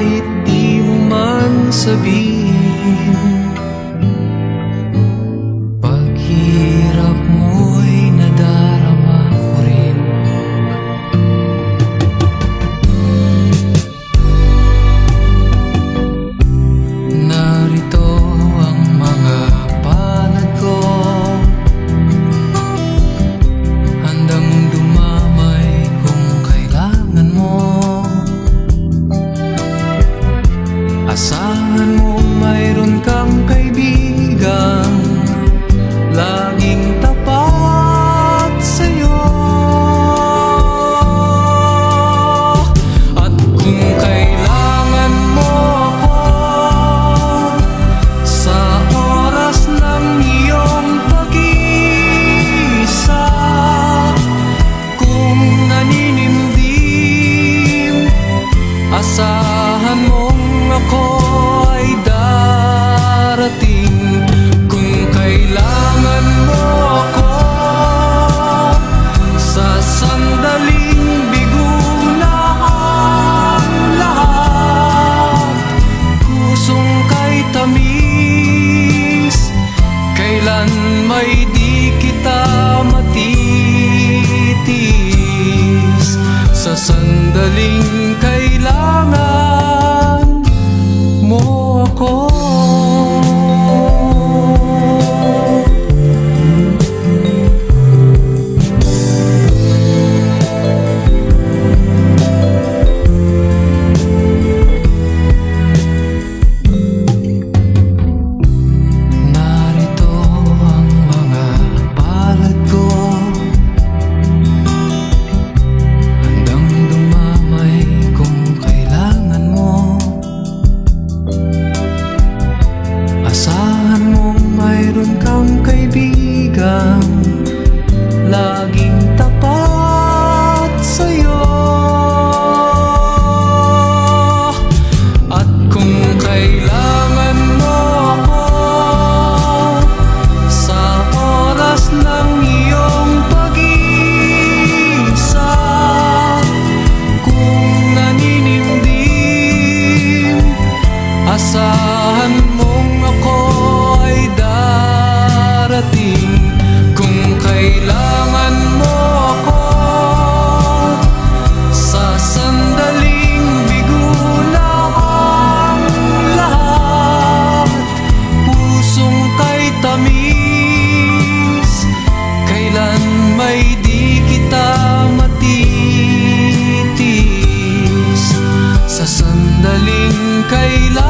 kahit di mo man sabihin. Paghirap mo'y nadarama ko rin. Narito ang mga palad ko, handang dumamay kung kailangan mo. Asahan mo mayroon kang kaibigan laging tapat sa'yo. At kung kailangan mo ako sa oras ng iyong pag-iisa, kung naninimdim, asahan mong ako ay darating. Kung kailangan mo ako sa sandaling bigo na ang lahat, pusong kay tamis, kailan may di kita matitis. Sa sandaling kailangan mo ako. Narito ang mga palad ko, handang dumamay kung kailangan mo. Asahan mong mayroon kang kaibigan laging tapat sa'yo. At kung kailangan mo ako sa oras ng iyong pag-iisa, kung naninimdim, asahan mong ako ay darating. Kung kailangan mo ako sa sandaling bigo na ang lahat, pusong kay tamis, kailan may di kita matitis. Sa sandaling kailangan